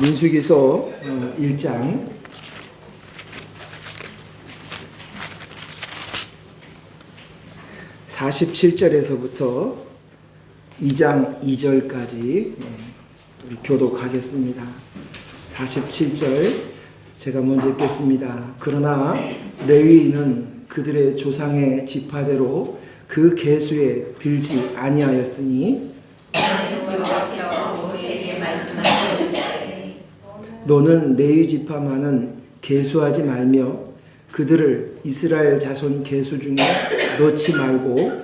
민수기서 1장 47절에서부터 2장 2절까지 우리 교독하겠습니다. 47절 제가 먼저 읽겠습니다. 그러나 레위인은 그들의 조상의 지파대로 그 계수에 들지 아니하였으니 너는 레위 지파만은 계수하지 말며 그들을 이스라엘 자손 계수 중에 넣지 말고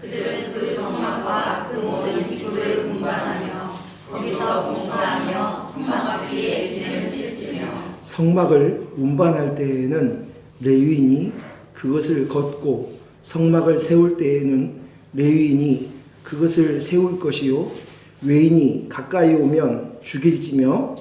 그들은 그 성막과 그 모든 기구를 운반하며 거기서 봉사하며 성막 뒤에 진을 치며 성막을 운반할 때에는 레위인이 그것을 걷고 성막을 세울 때에는 레위인이 그것을 세울 것이요 외인이 가까이 오면 죽일지며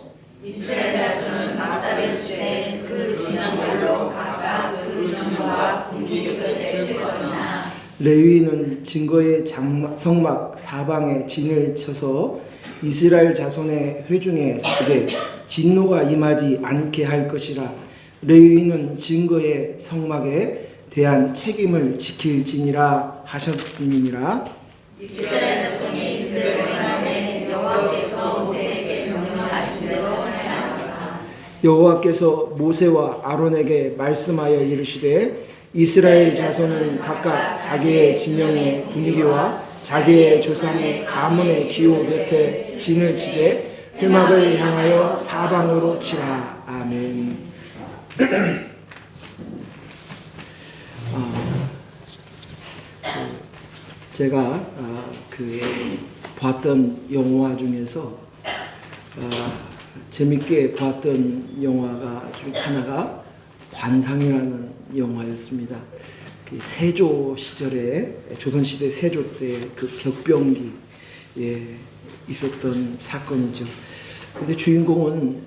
이스라엘 자손은 막사를 주되 그 진영별로 각각 그 전과 궁기를 내줄 것이나 레위인은 증거의 성막 사방에 진을 쳐서 이스라엘 자손의 회중에 서게 진노가 임하지 않게 할 것이라. 레위인은 증거의 성막에 대한 책임을 지킬지니라 하셨음이니라. 이스라엘 자손이 그들을 행하되 여호와께서 모세에게 명령하신 대로 하였노라. 여호와께서 모세와 아론에게 말씀하여 이르시되 이스라엘 자손은 각각 자기의 진영의 분위기와 자기의 조상의 가문의 기호 곁에 진을 치되 회막을 향하여 사방으로 치라. 아멘. 제가 봤던 영화 중에서 재밌게 봤던 영화가 중 하나가 관상이라는 영화였습니다. 그 세조 시절에 조선시대 세조 때 그 격병기에 있었던 사건이죠. 근데 주인공은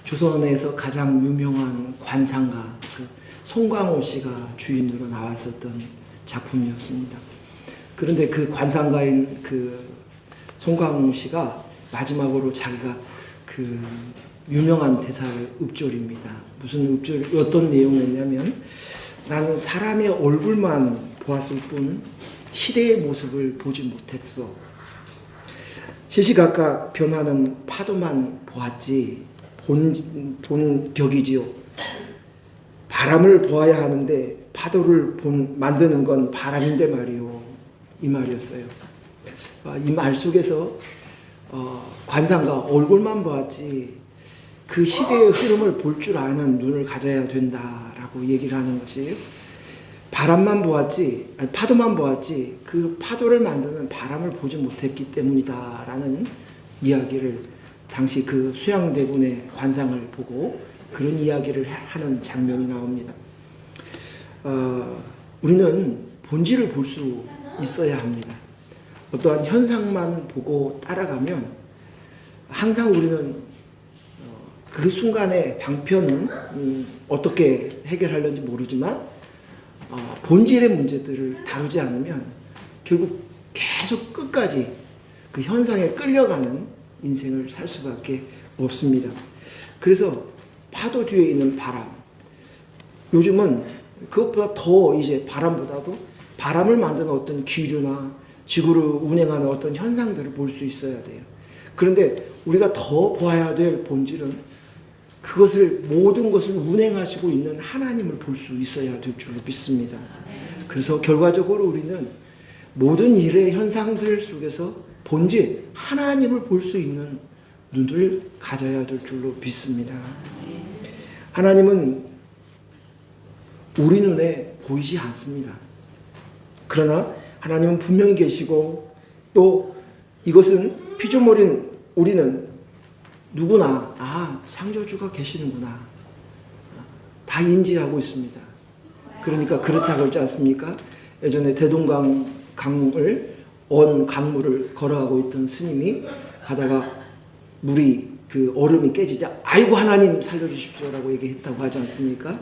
조선에서 가장 유명한 관상가 그 송강호 씨가 주인으로 나왔었던 작품이었습니다. 그런데 그 관상가인 그 송강호 씨가 마지막으로 자기가 그 유명한 대사를 읊조립니다. 무슨 읊조리 어떤 내용이었냐면 나는 사람의 얼굴만 보았을 뿐 시대의 모습을 보지 못했어. 시시각각 변하는 파도만 보았지 본격이지요. 바람을 보아야 하는데 파도를 만드는 건 바람인데 말이요. 이 말이었어요. 이 말 속에서 관상가 얼굴만 보았지 그 시대의 흐름을 볼 줄 아는 눈을 가져야 된다라고 얘기를 하는 것이 바람만 보았지 아니 파도만 보았지 그 파도를 만드는 바람을 보지 못했기 때문이다라는 이야기를 당시 그 수양대군의 관상을 보고 그런 이야기를 하는 장면이 나옵니다. 우리는 본질을 볼 수 있어야 합니다. 어떠한 현상만 보고 따라가면 항상 우리는 그 순간의 방편은 어떻게 해결하려는지 모르지만 본질의 문제들을 다루지 않으면 결국 계속 끝까지 그 현상에 끌려가는 인생을 살 수밖에 없습니다. 그래서 파도 뒤에 있는 바람, 요즘은 그것보다 더 이제 바람보다도 바람을 만드는 어떤 기류나 지구를 운행하는 어떤 현상들을 볼 수 있어야 돼요. 그런데 우리가 더 봐야 될 본질은 그것을 모든 것을 운행하시고 있는 하나님을 볼 수 있어야 될 줄로 믿습니다. 그래서 결과적으로 우리는 모든 일의 현상들 속에서 본질 하나님을 볼 수 있는 눈을 가져야 될 줄로 믿습니다. 하나님은 우리 눈에 보이지 않습니다. 그러나 하나님은 분명히 계시고 또 이것은 피조물인 우리는 누구나 창조주가 계시는구나 다 인지하고 있습니다. 그러니까 그렇다고 그러지 않습니까? 예전에 대동강 강물을 걸어가고 있던 스님이 가다가 물이 그 얼음이 깨지자 아이고 하나님 살려주십시오라고 얘기했다고 하지 않습니까?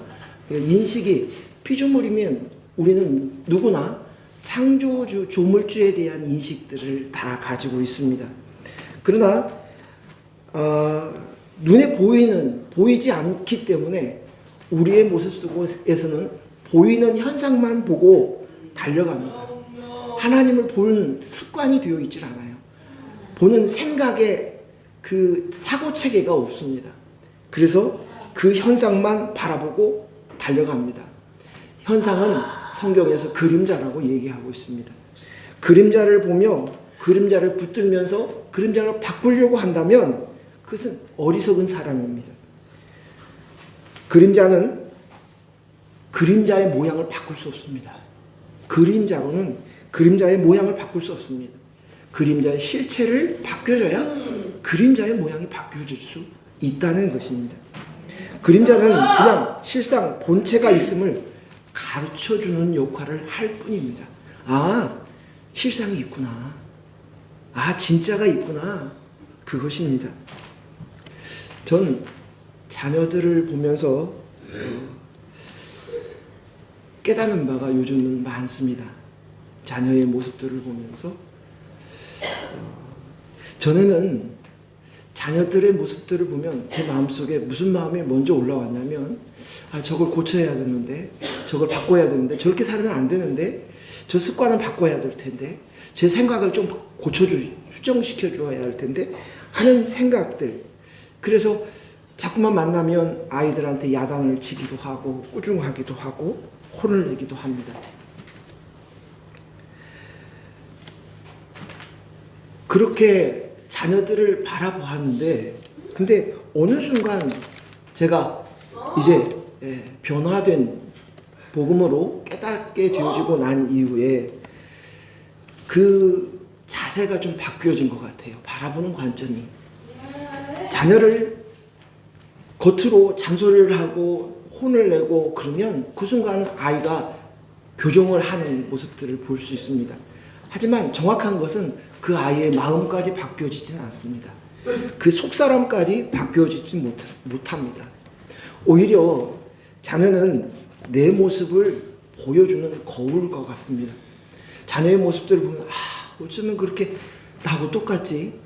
인식이 피조물이면 우리는 누구나 창조주, 조물주에 대한 인식들을 다 가지고 있습니다. 그러나 눈에 보이지 않기 때문에 우리의 모습 속에서는 보이는 현상만 보고 달려갑니다. 하나님을 보는 습관이 되어 있질 않아요. 보는 생각에 그 사고체계가 없습니다. 그래서 그 현상만 바라보고 달려갑니다. 현상은 성경에서 그림자라고 얘기하고 있습니다. 그림자를 보며 그림자를 붙들면서 그림자를 바꾸려고 한다면 그것은 어리석은 사람입니다. 그림자는 그림자의 모양을 바꿀 수 없습니다. 그림자로는 그림자의 모양을 바꿀 수 없습니다. 그림자의 실체를 바뀌어줘야 그림자의 모양이 바뀌어질 수 있다는 것입니다. 그림자는 그냥 실상 본체가 있음을 가르쳐주는 역할을 할 뿐입니다. 아, 실상이 있구나. 아, 진짜가 있구나. 그것입니다. 전 자녀들을 보면서 깨닫는 바가 요즘은 많습니다. 자녀의 모습들을 보면서 전에는 자녀들의 모습들을 보면 제 마음속에 무슨 마음이 먼저 올라왔냐면 아, 저걸 고쳐야 되는데 저걸 바꿔야 되는데 저렇게 살면 안 되는데 저 습관을 바꿔야 될 텐데 제 생각을 좀 수정시켜 주어야 할 텐데 하는 생각들. 그래서 자꾸만 만나면 아이들한테 야단을 치기도 하고 꾸중하기도 하고 혼을 내기도 합니다. 그렇게 자녀들을 바라보았는데 근데 어느 순간 제가 이제 변화된 복음으로 깨닫게 되어지고 난 이후에 그 자세가 좀 바뀌어진 것 같아요. 바라보는 관점이. 자녀를 겉으로 잔소리를 하고 혼을 내고 그러면 그 순간 아이가 교정을 하는 모습들을 볼 수 있습니다. 하지만 정확한 것은 그 아이의 마음까지 바뀌어지지는 않습니다. 그 속사람까지 바뀌어지지 못합니다. 오히려 자녀는 내 모습을 보여주는 거울과 같습니다. 자녀의 모습들을 보면 아, 어쩌면 그렇게 나하고 똑같지?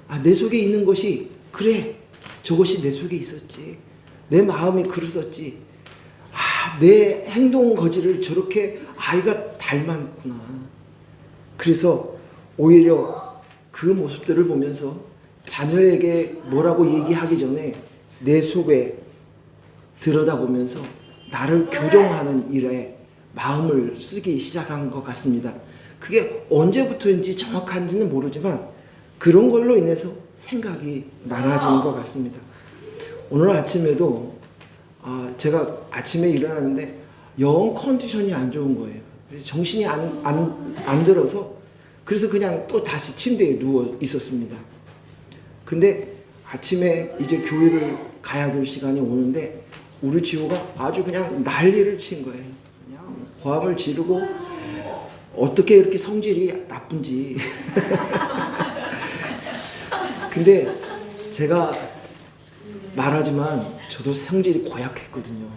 아, 내 속에 있는 것이 그래, 저것이 내 속에 있었지. 내 마음이 그랬었지. 아, 내 행동 거지를 저렇게 아이가 닮았구나. 그래서 오히려 그 모습들을 보면서 자녀에게 뭐라고 얘기하기 전에 내 속에 들여다보면서 나를 교정하는 일에 마음을 쓰기 시작한 것 같습니다. 그게 언제부터인지 정확한지는 모르지만 그런 걸로 인해서 생각이 많아지는 것 같습니다. 오늘 아침에도 제가 아침에 일어났는데 영 컨디션이 안 좋은 거예요. 정신이 안 들어서 그래서 그냥 또 다시 침대에 누워 있었습니다. 근데 아침에 이제 교회를 가야 될 시간이 오는데 우리 지호가 아주 그냥 난리를 친 거예요. 그냥 고함을 지르고 어떻게 이렇게 성질이 나쁜지. 근데 제가 말하지만 저도 성질이 고약했거든요.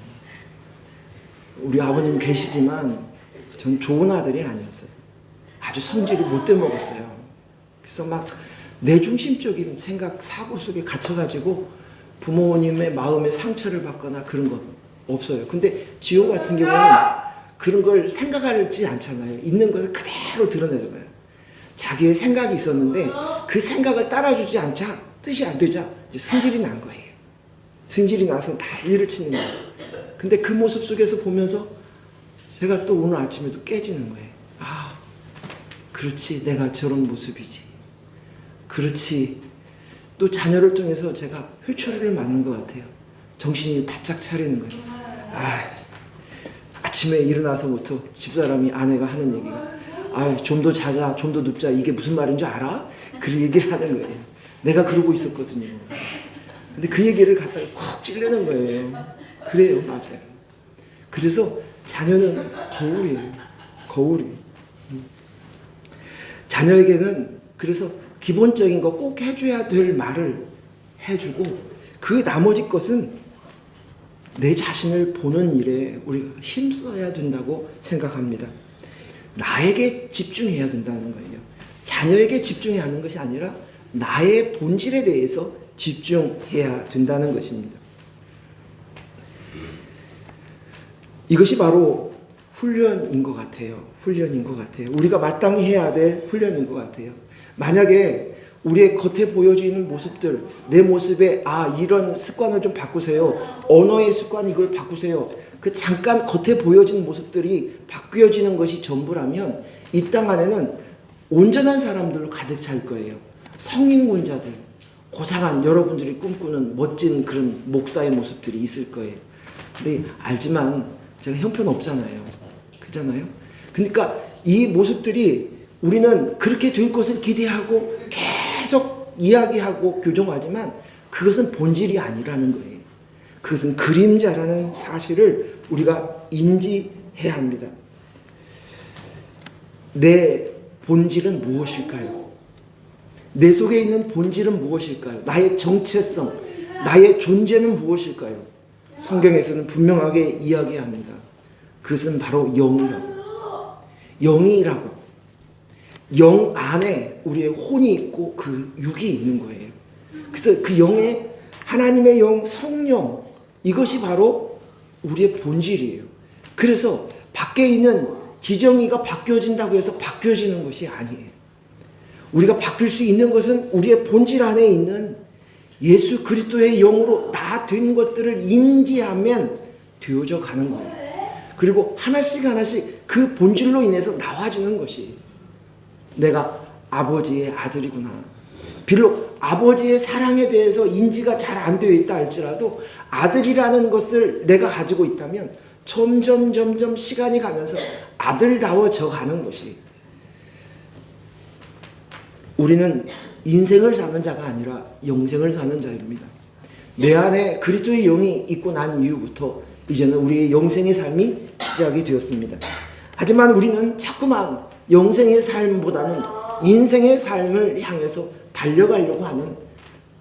우리 아버님 계시지만 전 좋은 아들이 아니었어요. 아주 성질이 못돼 먹었어요. 그래서 막 내중심적인 생각, 사고 속에 갇혀가지고 부모님의 마음에 상처를 받거나 그런 건 없어요. 근데 지호 같은 경우는 그런 걸 생각하지 않잖아요. 있는 것을 그대로 드러내잖아요. 자기의 생각이 있었는데 그 생각을 따라주지 않자 뜻이 안 되자 이제 승질이 난 거예요. 승질이 나서 난리를 치는 거예요. 근데 그 모습 속에서 보면서 제가 또 오늘 아침에도 깨지는 거예요. 아, 그렇지, 내가 저런 모습이지. 그렇지. 또 자녀를 통해서 제가 회초리를 맞는 것 같아요. 정신이 바짝 차리는 거예요. 아침에 일어나서부터 집사람이 아내가 하는 얘기가 좀 더 자자, 좀 더 눕자. 이게 무슨 말인 줄 알아? 그 얘기를 하는 거예요. 내가 그러고 있었거든요. 근데 그 얘기를 갖다가 쿡 찌르는 거예요. 그래요, 맞아요. 그래서 자녀는 거울이에요. 거울이. 자녀에게는 그래서 기본적인 거 꼭 해줘야 될 말을 해주고 그 나머지 것은 내 자신을 보는 일에 우리가 힘써야 된다고 생각합니다. 나에게 집중해야 된다는 거예요. 자녀에게 집중해야 하는 것이 아니라 나의 본질에 대해서 집중해야 된다는 것입니다. 이것이 바로 훈련인 것 같아요. 훈련인 것 같아요. 우리가 마땅히 해야 될 훈련인 것 같아요. 만약에 우리의 겉에 보여지는 모습들, 내 모습에 이런 습관을 좀 바꾸세요. 언어의 습관 이걸 바꾸세요. 그 잠깐 겉에 보여지는 모습들이 바뀌어지는 것이 전부라면 이 땅 안에는 온전한 사람들로 가득 찰 거예요. 성인군자들, 고상한 여러분들이 꿈꾸는 멋진 그런 목사의 모습들이 있을 거예요. 근데 알지만 제가 형편없잖아요. 그잖아요. 그러니까 이 모습들이 우리는 그렇게 될 것을 기대하고 계속 이야기하고 교정하지만 그것은 본질이 아니라는 거예요. 그것은 그림자라는 사실을 우리가 인지해야 합니다. 내 본질은 무엇일까요? 내 속에 있는 본질은 무엇일까요? 나의 정체성, 나의 존재는 무엇일까요? 성경에서는 분명하게 이야기합니다. 그것은 바로 영이라고. 영이라고. 영 안에 우리의 혼이 있고 그 육이 있는 거예요. 그래서 그 영에 하나님의 영, 성령, 이것이 바로 우리의 본질이에요. 그래서 밖에 있는 지정이가 바뀌어진다고 해서 바뀌어지는 것이 아니에요. 우리가 바뀔 수 있는 것은 우리의 본질 안에 있는 예수 그리스도의 영으로 다 된 것들을 인지하면 되어져 가는 거예요. 그리고 하나씩 하나씩 그 본질로 인해서 나와지는 것이 내가 아버지의 아들이구나. 비록 아버지의 사랑에 대해서 인지가 잘 안 되어 있다 할지라도 아들이라는 것을 내가 가지고 있다면 점점 시간이 가면서 아들다워져 가는 것이, 우리는 인생을 사는 자가 아니라 영생을 사는 자입니다. 내 안에 그리스도의 영이 있고 난 이후부터 이제는 우리의 영생의 삶이 시작이 되었습니다. 하지만 우리는 자꾸만 영생의 삶보다는 인생의 삶을 향해서 달려가려고 하는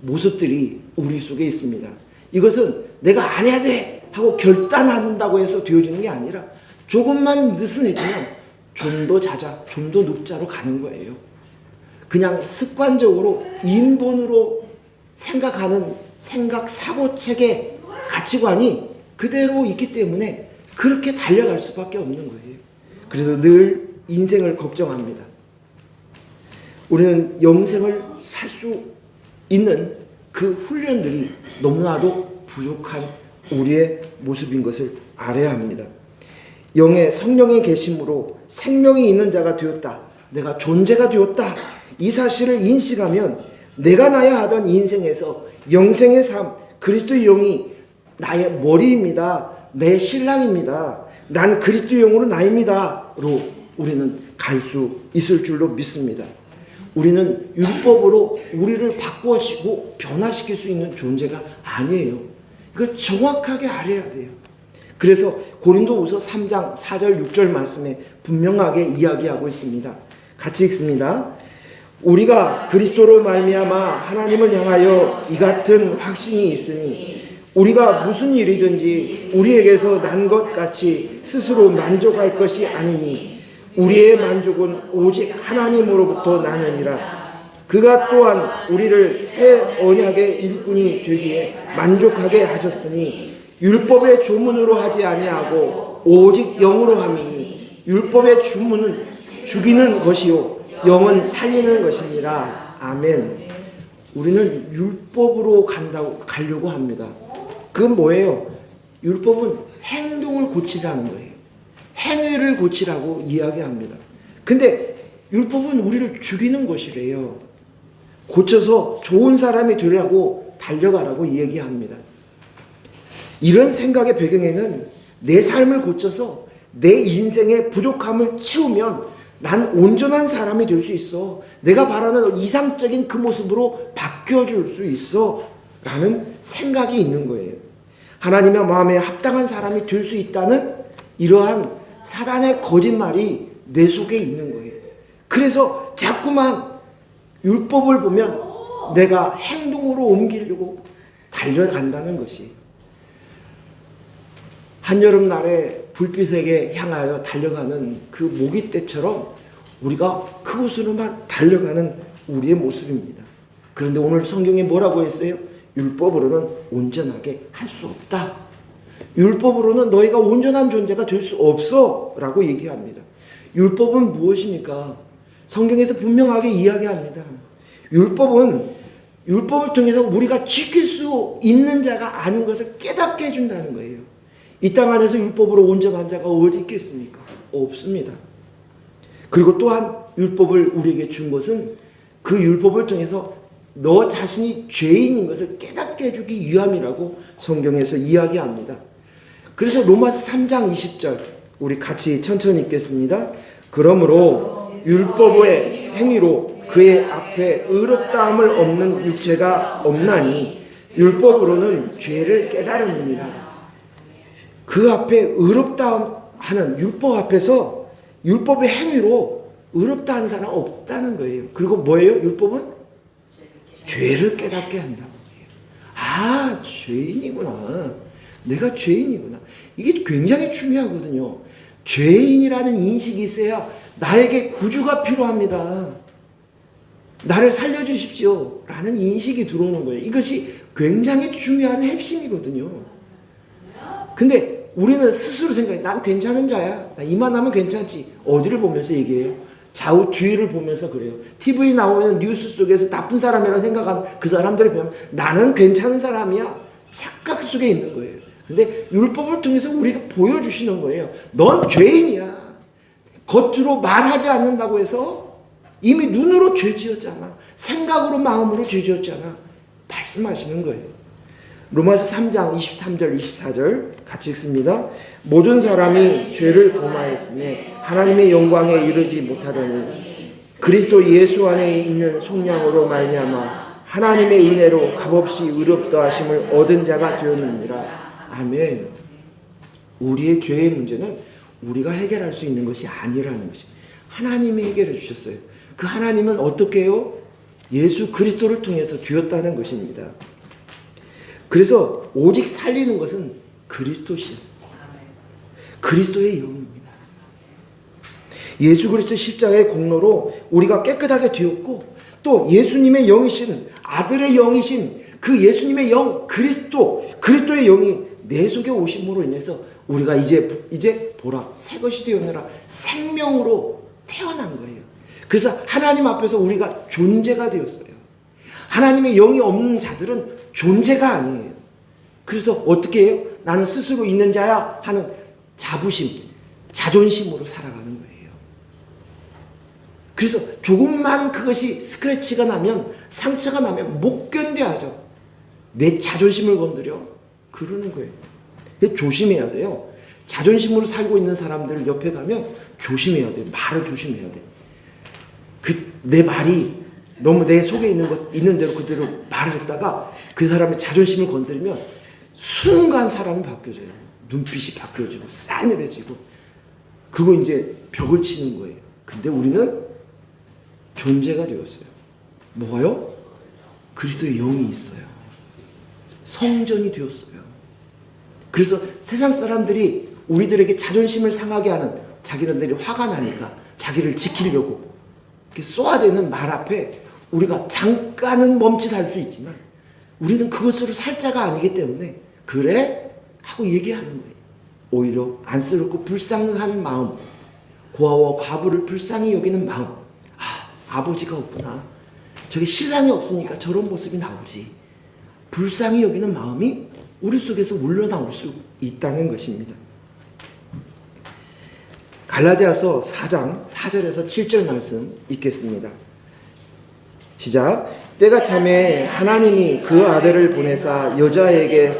모습들이 우리 속에 있습니다. 이것은 내가 안 해야 돼 하고 결단한다고 해서 되어지는 게 아니라 조금만 느슨해지면 좀 더 자자, 좀 더 눕자로 가는 거예요. 그냥 습관적으로 인본으로 생각하는 생각, 사고, 체계, 가치관이 그대로 있기 때문에 그렇게 달려갈 수밖에 없는 거예요. 그래서 늘 인생을 걱정합니다. 우리는 영생을 살 수 있는 그 훈련들이 너무나도 부족한 우리의 모습인 것을 알아야 합니다. 영의 성령의 계심으로 생명이 있는 자가 되었다. 내가 존재가 되었다. 이 사실을 인식하면 내가 나야 하던 인생에서 영생의 삶, 그리스도의 영이 나의 머리입니다. 내 신랑입니다. 난 그리스도의 영으로 나입니다.로 우리는 갈 수 있을 줄로 믿습니다. 우리는 율법으로 우리를 바꾸어지고 변화시킬 수 있는 존재가 아니에요. 이거 정확하게 알아야 돼요. 그래서 고린도후서 3장 4절 6절 말씀에 분명하게 이야기하고 있습니다. 같이 읽습니다. 우리가 그리스도로 말미암아 하나님을 향하여 이 같은 확신이 있으니 우리가 무슨 일이든지 우리에게서 난 것 같이 스스로 만족할 것이 아니니 우리의 만족은 오직 하나님으로부터 나느니라. 그가 또한 우리를 새 언약의 일꾼이 되기에 만족하게 하셨으니 율법의 조문으로 하지 아니하고 오직 영으로 함이니 율법의 주문은 죽이는 것이요 영은 살리는 것이니라. 아멘. 우리는 율법으로 가려고 합니다. 그건 뭐예요? 율법은 행동을 고치라는 거예요. 행위를 고치라고 이야기합니다. 근데 율법은 우리를 죽이는 것이래요. 고쳐서 좋은 사람이 되려고 달려가라고 얘기합니다. 이런 생각의 배경에는 내 삶을 고쳐서 내 인생의 부족함을 채우면 난 온전한 사람이 될 수 있어. 내가 바라는 이상적인 그 모습으로 바뀌어줄 수 있어. 라는 생각이 있는 거예요. 하나님의 마음에 합당한 사람이 될 수 있다는 이러한 사단의 거짓말이 내 속에 있는 거예요. 그래서 자꾸만 율법을 보면 내가 행동으로 옮기려고 달려간다는 것이, 한여름날에 불빛에게 향하여 달려가는 그 모기떼처럼 우리가 그곳으로만 달려가는 우리의 모습입니다. 그런데 오늘 성경에 뭐라고 했어요? 율법으로는 온전하게 할 수 없다. 율법으로는 너희가 온전한 존재가 될 수 없어 라고 얘기합니다. 율법은 무엇입니까? 성경에서 분명하게 이야기합니다. 율법은 율법을 통해서 우리가 지킬 수 있는 자가 아닌 것을 깨닫게 해준다는 거예요. 이 땅 안에서 율법으로 온전한 자가 어디 있겠습니까? 없습니다. 그리고 또한 율법을 우리에게 준 것은 그 율법을 통해서 너 자신이 죄인인 것을 깨닫게 해주기 위함이라고 성경에서 이야기합니다. 그래서 로마서 3장 20절 우리 같이 천천히 읽겠습니다. 그러므로 율법의 행위로 그의 앞에 의롭다함을 얻는 육체가 없나니 율법으로는 죄를 깨달음이니라. 그 앞에 의롭다함 하는 율법 앞에서 율법의 행위로 의롭다 하는 사람은 없다는 거예요. 그리고 뭐예요? 율법은 죄를 깨닫게 한다고 해요. 아, 죄인이구나. 내가 죄인이구나. 이게 굉장히 중요하거든요. 죄인이라는 인식이 있어야 나에게 구주가 필요합니다. 나를 살려주십시오 라는 인식이 들어오는 거예요. 이것이 굉장히 중요한 핵심이거든요. 근데 우리는 스스로 생각해. 난 괜찮은 자야. 나 이만하면 괜찮지. 어디를 보면서 얘기해요? 좌우 뒤를 보면서 그래요. TV 나오는 뉴스 속에서 나쁜 사람이라고 생각하는 그 사람들을 보면 나는 괜찮은 사람이야. 착각 속에 있는 거예요. 근데 율법을 통해서 우리가 보여주시는 거예요. 넌 죄인이야. 겉으로 말하지 않는다고 해서 이미 눈으로 죄 지었잖아. 생각으로 마음으로 죄 지었잖아. 말씀하시는 거예요. 로마서 3장 23절 24절 같이 읽습니다. 모든 사람이 죄를 범하였으니 하나님의 영광에 이르지 못하더니 그리스도 예수 안에 있는 속량으로 말미암아 하나님의 은혜로 값없이 의롭다 하심을 얻은 자가 되었느니라. 아멘. 우리의 죄의 문제는 우리가 해결할 수 있는 것이 아니라는 것이 하나님이 해결해 주셨어요. 그 하나님은 어떻게 해요? 예수 그리스도를 통해서 되었다는 것입니다. 그래서 오직 살리는 것은 그리스도시요. 그리스도의 영입니다. 예수 그리스도 십자가의 공로로 우리가 깨끗하게 되었고 또 예수님의 영이신 아들의 영이신 그 예수님의 영 그리스도의 영이 내 속에 오심으로 인해서 우리가 이제 보라 새 것이 되었느라 생명으로 태어난 거예요. 그래서 하나님 앞에서 우리가 존재가 되었어요. 하나님의 영이 없는 자들은 존재가 아니에요. 그래서 어떻게 해요? 나는 스스로 있는 자야 하는 자부심, 자존심으로 살아가는 거예요. 그래서 조금만 그것이 스크래치가 나면 상처가 나면 못 견뎌하죠. 내 자존심을 건드려 그러는 거예요. 조심해야 돼요. 자존심으로 살고 있는 사람들 옆에 가면 조심해야 돼요. 말을 조심해야 돼. 내 말이 너무 내 속에 있는 대로 그대로 말을 했다가 그 사람의 자존심을 건드리면 순간 사람이 바뀌어져요. 눈빛이 바뀌어지고 싸늘해지고 그리고 이제 벽을 치는 거예요. 근데 우리는 존재가 되었어요. 뭐가요? 그리스도의 영이 있어요. 성전이 되었어요. 그래서 세상 사람들이 우리들에게 자존심을 상하게 하는 자기네들이 화가 나니까 자기를 지키려고 이렇게 쏘아대는 말 앞에 우리가 잠깐은 멈칫할 수 있지만 우리는 그것으로 살 자가 아니기 때문에 그래? 하고 얘기하는 거예요. 오히려 안쓰럽고 불쌍한 마음, 고아와 과부를 불쌍히 여기는 마음. 아버지가 없구나. 저기 신랑이 없으니까 저런 모습이 나오지. 불쌍히 여기는 마음이 우리 속에서 올라나올 수 있다는 것입니다. 갈라디아서 4장 4절에서 7절 말씀 읽겠습니다. 시작. 때가 참에 하나님이 그 아들을 보내사 여자에게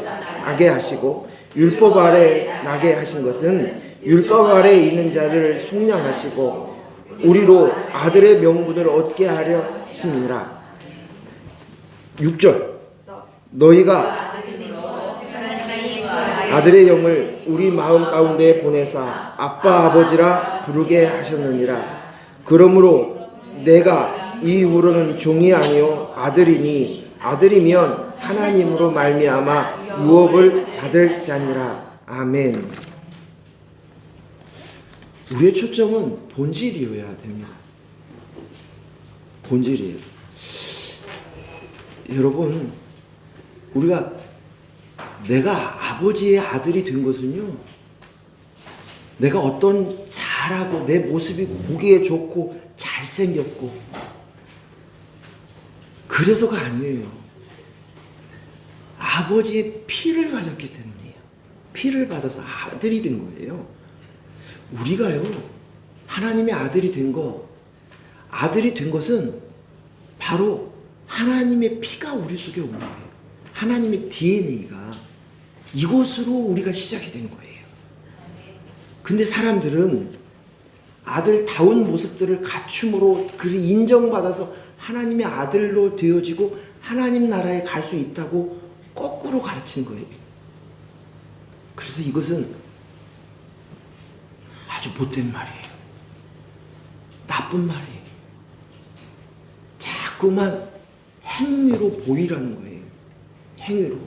나게 하시고 율법 아래 나게 하신 것은 율법 아래 있는 자를 속량하시고 우리로 아들의 명분을 얻게 하려 하심이니라. 6절. 너희가 아들의 영을 우리 마음 가운데 보내사 아빠 아버지라 부르게 하셨느니라. 그러므로 내가 이후로는 종이 아니요 아들이니 아들이면 하나님으로 말미암아 유업을 받을 자니라. 아멘. 우리의 초점은 본질이어야 됩니다. 본질이에요. 여러분, 내가 아버지의 아들이 된 것은요, 내가 어떤 잘하고 내 모습이 보기에 좋고 잘생겼고 그래서가 아니에요. 아버지의 피를 가졌기 때문이에요. 피를 받아서 아들이 된 거예요. 우리가요, 하나님의 아들이 된 것은 바로 하나님의 피가 우리 속에 온 거예요. 하나님의 DNA가 이곳으로 우리가 시작이 된 거예요. 근데 사람들은 아들다운 모습들을 갖춤으로 그를 인정받아서 하나님의 아들로 되어지고 하나님 나라에 갈 수 있다고 거꾸로 가르치는 거예요. 그래서 이것은 아주 못된 말이에요. 나쁜 말이에요. 자꾸만 행위로 보이라는 거예요. 행위로.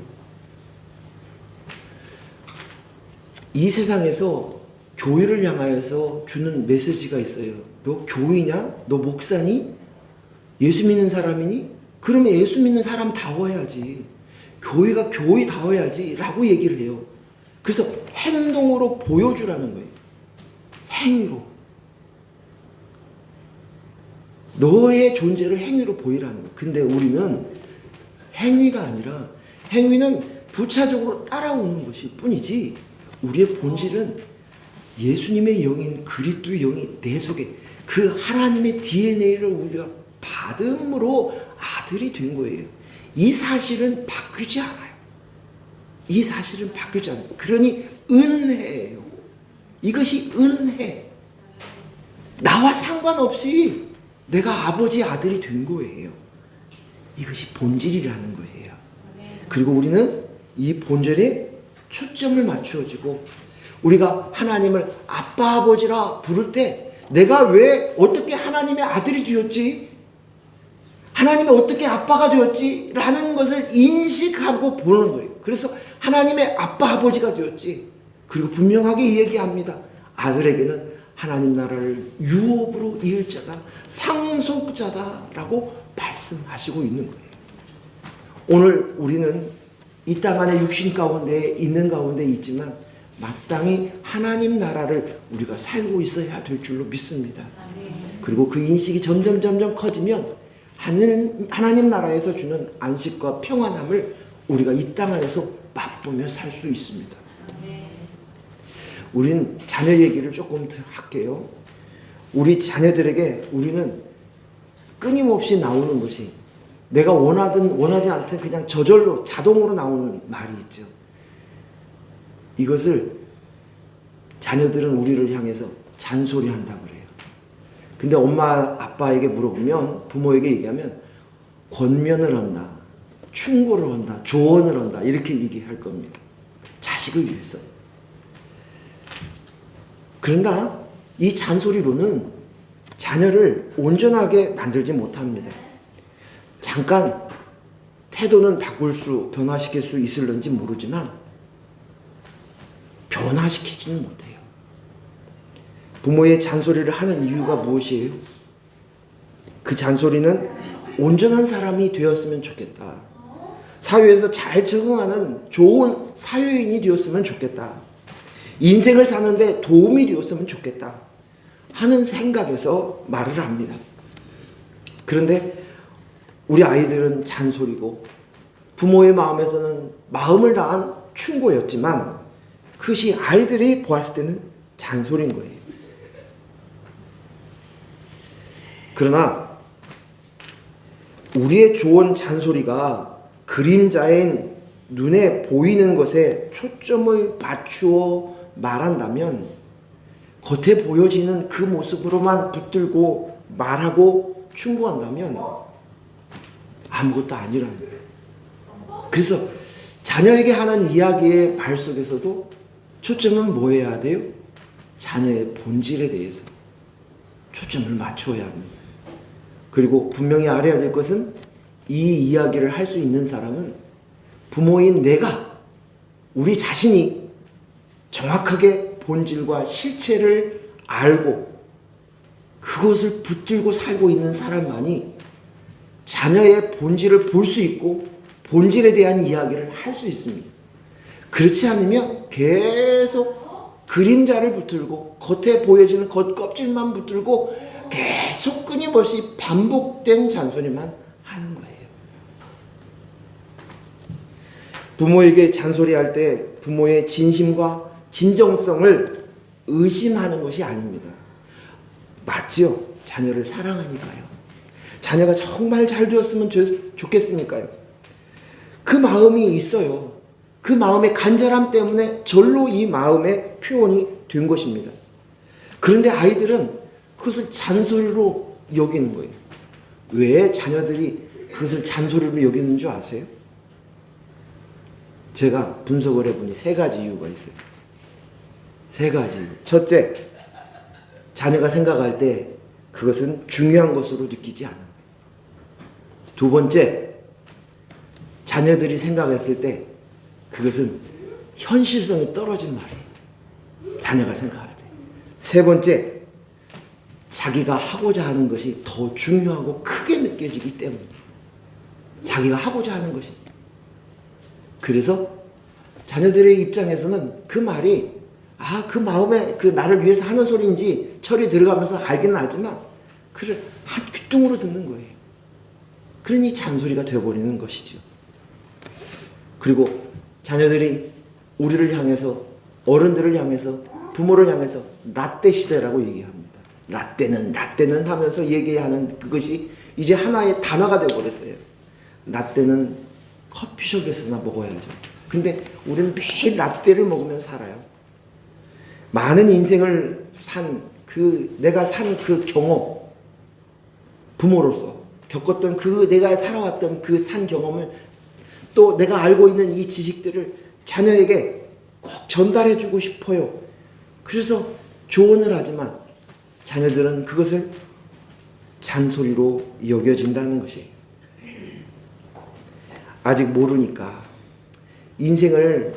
이 세상에서 교회를 향하여서 주는 메시지가 있어요. 너 교회냐? 너 목사니? 예수 믿는 사람이니? 그러면 예수 믿는 사람다워야지. 교회가 교회다워야지 라고 얘기를 해요. 그래서 행동으로 보여주라는 거예요. 행위로. 너의 존재를 행위로 보이라는 거예요. 근데 우리는 행위가 아니라, 행위는 부차적으로 따라오는 것일 뿐이지, 우리의 본질은 예수님의 영인 그리스도의 영이 내 속에, 그 하나님의 DNA를 우리가 받음으로 아들이 된 거예요. 이 사실은 바뀌지 않아요. 이 사실은 바뀌지 않아요. 그러니 은혜예요. 이것이 은혜. 나와 상관없이 내가 아버지의 아들이 된 거예요. 이것이 본질이라는 거예요. 그리고 우리는 이 본질에 초점을 맞추어지고, 우리가 하나님을 아빠 아버지라 부를 때 내가 왜 어떻게 하나님의 아들이 되었지? 하나님이 어떻게 아빠가 되었지? 라는 것을 인식하고 보는 거예요. 그래서 하나님의 아빠 아버지가 되었지. 그리고 분명하게 얘기합니다. 아들에게는 하나님 나라를 유업으로 이을 자다, 상속자다라고 말씀하시고 있는 거예요. 오늘 우리는 이 땅 안에 육신 가운데 있는 가운데 있지만 마땅히 하나님 나라를 우리가 살고 있어야 될 줄로 믿습니다. 그리고 그 인식이 점점 커지면 하나님 나라에서 주는 안식과 평안함을 우리가 이 땅 안에서 맛보며 살 수 있습니다. 우린 자녀 얘기를 조금 더 할게요. 우리 자녀들에게 우리는 끊임없이 나오는 것이, 내가 원하든 원하지 않든 그냥 저절로 자동으로 나오는 말이 있죠. 이것을 자녀들은 우리를 향해서 잔소리한다고 그래요. 근데 엄마 아빠에게 물어보면, 부모에게 얘기하면 권면을 한다, 충고를 한다, 조언을 한다, 이렇게 얘기할 겁니다. 자식을 위해서. 그러나 이 잔소리로는 자녀를 온전하게 만들지 못합니다. 잠깐 태도는 변화시킬 수 있을런지 모르지만 변화시키지는 못해요. 부모의 잔소리를 하는 이유가 무엇이에요? 그 잔소리는 온전한 사람이 되었으면 좋겠다, 사회에서 잘 적응하는 좋은 사회인이 되었으면 좋겠다, 인생을 사는데 도움이 되었으면 좋겠다 하는 생각에서 말을 합니다. 그런데 우리 아이들은 잔소리고 부모의 마음에서는 마음을 다한 충고였지만 그것이 아이들이 보았을 때는 잔소리인 거예요. 그러나 우리의 좋은 잔소리가 그림자인 눈에 보이는 것에 초점을 맞추어 말한다면, 겉에 보여지는 그 모습으로만 붙들고 말하고 충고한다면 아무것도 아니라는 거예요. 그래서 자녀에게 하는 이야기의 말 속에서도 초점은 뭐 해야 돼요? 자녀의 본질에 대해서 초점을 맞추어야 합니다. 그리고 분명히 알아야 될 것은, 이 이야기를 할 수 있는 사람은 부모인 우리 자신이 정확하게 본질과 실체를 알고 그것을 붙들고 살고 있는 사람만이 자녀의 본질을 볼 수 있고 본질에 대한 이야기를 할 수 있습니다. 그렇지 않으면 계속 그림자를 붙들고 겉에 보여지는 겉껍질만 붙들고 계속 끊임없이 반복된 잔소리만 하는 거예요. 부모에게 잔소리할 때 부모의 진심과 진정성을 의심하는 것이 아닙니다. 맞지요? 자녀를 사랑하니까요. 자녀가 정말 잘 되었으면 좋겠으니까요. 그 마음이 있어요. 그 마음의 간절함 때문에 절로 이 마음의 표현이 된 것입니다. 그런데 아이들은 그것을 잔소리로 여기는 거예요. 왜 자녀들이 그것을 잔소리로 여기는 줄 아세요? 제가 분석을 해보니 3가지 이유가 있어요. 3가지 이유. 첫째, 자녀가 생각할 때 그것은 중요한 것으로 느끼지 않아요. 2번째, 자녀들이 생각했을 때 그것은 현실성이 떨어진 말이에요. 자녀가 생각할 때. 3번째, 자기가 하고자 하는 것이 더 중요하고 크게 느껴지기 때문에 자기가 하고자 하는 것이. 그래서 자녀들의 입장에서는 그 말이 그 마음에 그 나를 위해서 하는 소리인지 철이 들어가면서 알기는 알지만 그를 한 귓등으로 듣는 거예요. 그러니 잔소리가 되어버리는 것이죠. 그리고 자녀들이 우리를 향해서 어른들을 향해서 부모를 향해서 라떼 시대라고 얘기합니다. 라떼는 하면서 얘기하는 그것이 이제 하나의 단어가 되어버렸어요. 라떼는 커피숍에서나 먹어야죠. 근데 우리는 매일 라떼를 먹으면서 살아요. 많은 인생을 내가 산 그 경험, 부모로서 겪었던 내가 살아왔던 그 산 경험을 또 내가 알고 있는 이 지식들을 자녀에게 꼭 전달해주고 싶어요. 그래서 조언을 하지만 자녀들은 그것을 잔소리로 여겨진다는 것이에요. 아직 모르니까 인생을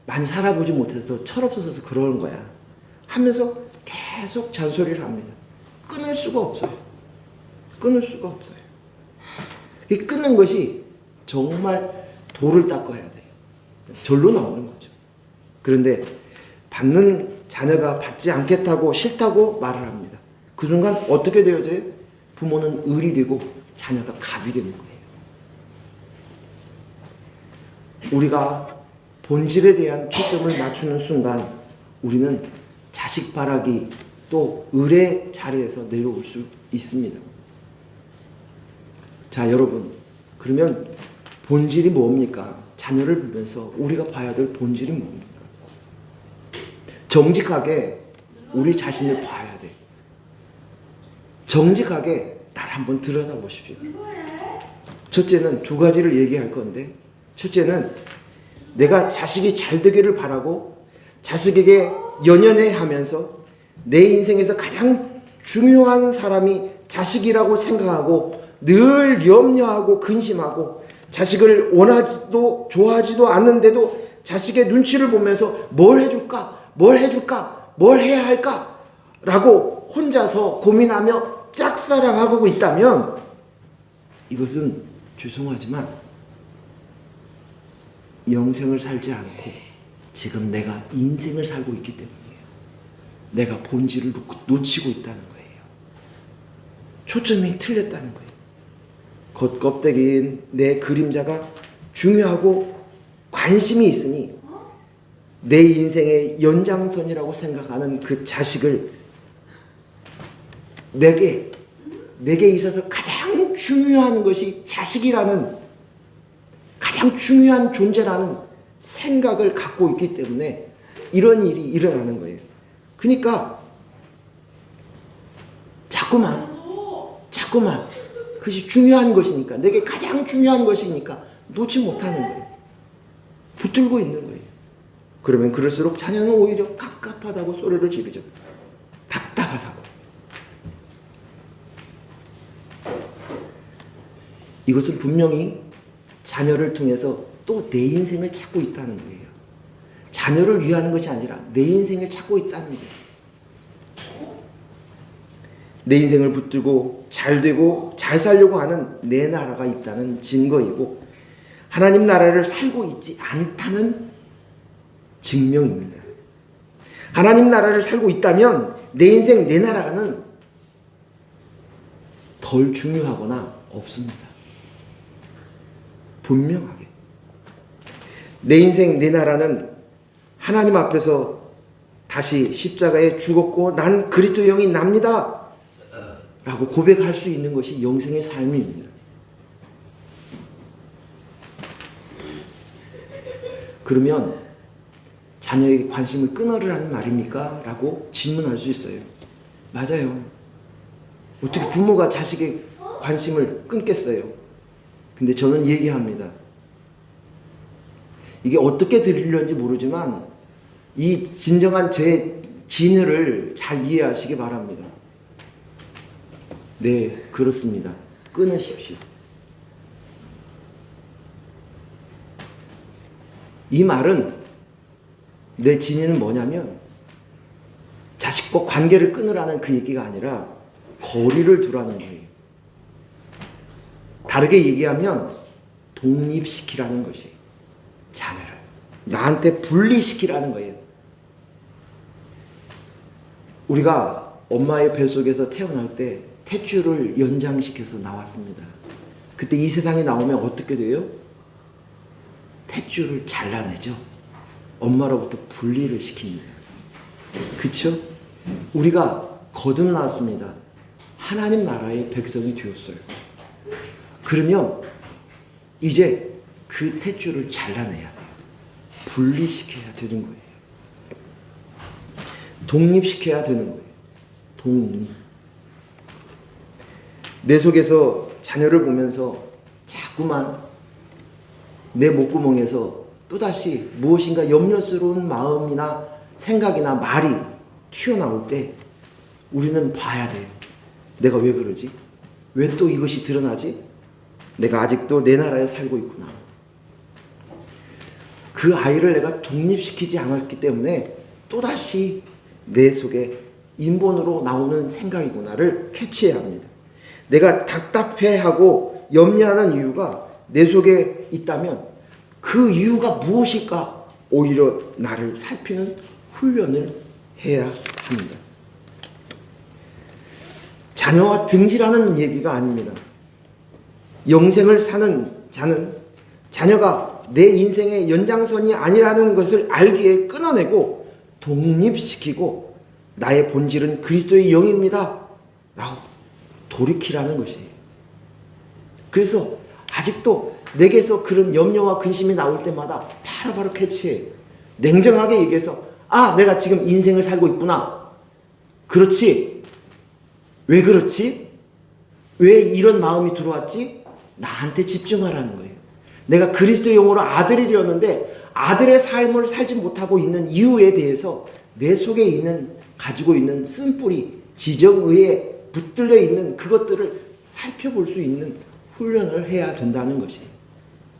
많이 살아보지 못해서 철없어서 그러는 거야 하면서 계속 잔소리를 합니다. 끊을 수가 없어요. 이 끊는 것이 정말 돌을 닦아야 돼요. 절로 나오는 거죠. 그런데 받는 자녀가 받지 않겠다고 싫다고 말을 합니다. 그 순간 어떻게 되어져요? 부모는 을이 되고 자녀가 갑이 되는 거예요. 우리가 본질에 대한 초점을 맞추는 순간 우리는 자식 바라기 또 을의 자리에서 내려올 수 있습니다. 자, 여러분, 그러면 본질이 뭡니까? 자녀를 보면서 우리가 봐야 될 본질이 뭡니까? 정직하게 우리 자신을 봐야 돼. 정직하게 나를 한번 들여다보십시오. 첫째는 2가지를 얘기할 건데, 첫째는 내가 자식이 잘 되기를 바라고 자식에게 연연해 하면서 내 인생에서 가장 중요한 사람이 자식이라고 생각하고 늘 염려하고 근심하고 자식을 원하지도 좋아하지도 않는데도 자식의 눈치를 보면서 뭘 해줄까? 뭘 해야 할까? 라고 혼자서 고민하며 짝사랑하고 있다면 이것은 죄송하지만 영생을 살지 않고 지금 내가 인생을 살고 있기 때문이에요. 내가 본질을 놓치고 있다는 거예요. 초점이 틀렸다는 거예요. 겉껍데기인 내 그림자가 중요하고 관심이 있으니 내 인생의 연장선이라고 생각하는 그 자식을 내게 있어서 가장 중요한 것이 자식이라는 가장 중요한 존재라는 생각을 갖고 있기 때문에 이런 일이 일어나는 거예요. 그러니까 자꾸만 그것이 중요한 것이니까 내게 가장 중요한 것이니까 놓지 못하는 거예요. 붙들고 있는 거예요. 그러면 그럴수록 자녀는 오히려 갑갑하다고 소리를 지르죠. 답답하다고. 이것은 분명히 자녀를 통해서 또 내 인생을 찾고 있다는 거예요. 자녀를 위하는 것이 아니라 내 인생을 찾고 있다는 거예요. 내 인생을 붙들고 잘 되고 잘 살려고 하는 내 나라가 있다는 증거이고 하나님 나라를 살고 있지 않다는 증명입니다. 하나님 나라를 살고 있다면 내 인생 내 나라는 덜 중요하거나 없습니다. 분명하게 내 인생 내 나라는 하나님 앞에서 다시 십자가에 죽었고 난 그리스도의 영이 납니다 라고 고백할 수 있는 것이 영생의 삶입니다. 그러면 자녀에게 관심을 끊으라는 말입니까? 라고 질문할 수 있어요. 맞아요. 어떻게 부모가 자식의 관심을 끊겠어요? 근데 저는 얘기합니다. 이게 어떻게 들리는지 모르지만 이 진정한 제 진의를 잘 이해하시기 바랍니다. 네, 그렇습니다. 끊으십시오. 이 말은 내 진의는 뭐냐면 자식과 관계를 끊으라는 그 얘기가 아니라 거리를 두라는 거예요. 다르게 얘기하면 독립시키라는 것이에요. 자녀를 나한테 분리시키라는 거예요. 우리가 엄마의 뱃속에서 태어날 때 탯줄을 연장시켜서 나왔습니다. 그때 이 세상에 나오면 어떻게 돼요? 탯줄을 잘라내죠. 엄마로부터 분리를 시킵니다. 그쵸? 우리가 거듭 나왔습니다. 하나님 나라의 백성이 되었어요. 그러면 이제 그 탯줄을 잘라내야 돼요. 분리시켜야 되는 거예요. 독립시켜야 되는 거예요. 독립. 내 속에서 자녀를 보면서 자꾸만 내 목구멍에서 또다시 무엇인가 염려스러운 마음이나 생각이나 말이 튀어나올 때 우리는 봐야 돼요. 내가 왜 그러지? 왜 또 이것이 드러나지? 내가 아직도 내 나라에 살고 있구나. 그 아이를 내가 독립시키지 않았기 때문에 또다시 내 속에 인본으로 나오는 생각이구나를 캐치해야 합니다. 내가 답답해하고 염려하는 이유가 내 속에 있다면 그 이유가 무엇일까? 오히려 나를 살피는 훈련을 해야 합니다. 자녀와 등지라는 얘기가 아닙니다. 영생을 사는 자는 자녀가 내 인생의 연장선이 아니라는 것을 알기에 끊어내고 독립시키고 나의 본질은 그리스도의 영입니다 라고 돌이키라는 것이에요. 그래서 아직도 내게서 그런 염려와 근심이 나올 때마다 바로바로 캐치해요. 냉정하게 얘기해서 내가 지금 인생을 살고 있구나. 그렇지. 왜 그렇지? 왜 이런 마음이 들어왔지? 나한테 집중하라는 거예요. 내가 그리스도의 영으로 아들이 되었는데 아들의 삶을 살지 못하고 있는 이유에 대해서 내 속에 있는 가지고 있는 쓴뿌리, 지정의에 붙들려 있는 그것들을 살펴볼 수 있는 훈련을 해야 된다는 것이에요.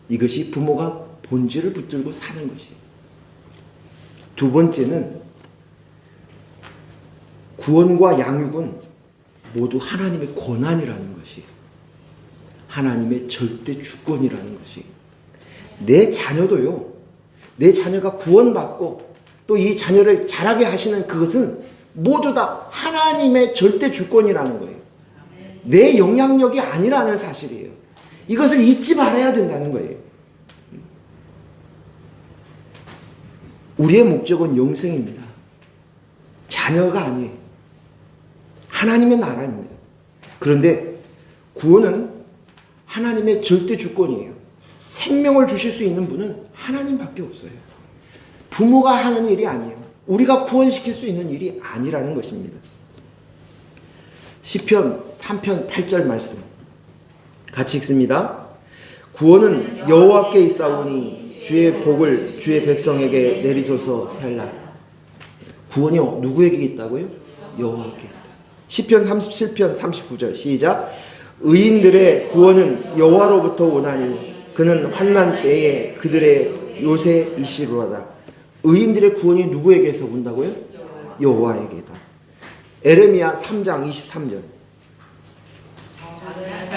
이것이 부모가 본질을 붙들고 사는 것이에요. 두 번째는 구원과 양육은 모두 하나님의 권한이라는 것이에요. 하나님의 절대 주권이라는 것이에요. 내 자녀도요. 내 자녀가 구원받고 또 이 자녀를 자라게 하시는 그것은 모두 다 하나님의 절대 주권이라는 거예요. 내 영향력이 아니라는 사실이에요. 이것을 잊지 말아야 된다는 거예요. 우리의 목적은 영생입니다. 자녀가 아니에요. 하나님의 나라입니다. 그런데 구원은 하나님의 절대 주권이에요. 생명을 주실 수 있는 분은 하나님밖에 없어요. 부모가 하는 일이 아니에요. 우리가 구원시킬 수 있는 일이 아니라는 것입니다. 시편 3편 8절 말씀 같이 읽습니다. 구원은 여호와께 있사오니 주의 복을 주의 백성에게 내리소서 셀라. 구원이 누구에게 있다고요? 여호와께 있다. 시편 37편 39절 시작. 의인들의 구원은 여호와로부터 오나니 그는 환난 때에 그들의 요새이시로다. 의인들의 구원이 누구에게서 온다고요? 여호와에게다. 에레미야 3장 23절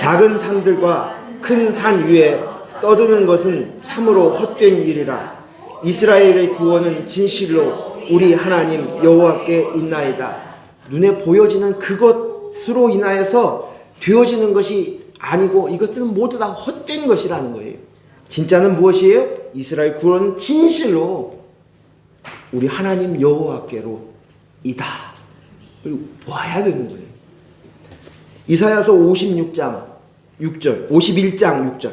작은 산들과 큰 산 위에 떠드는 것은 참으로 헛된 일이라. 이스라엘의 구원은 진실로 우리 하나님 여호와께 있나이다. 눈에 보여지는 그것으로 인하여서 되어지는 것이 아니고 이것들은 모두 다 헛된 것이라는 거예요. 진짜는 무엇이에요? 이스라엘 구원은 진실로 우리 하나님 여호와께로 이다. 그리고 봐야 되는 거예요. 이사야서 56장 6절, 51장 6절.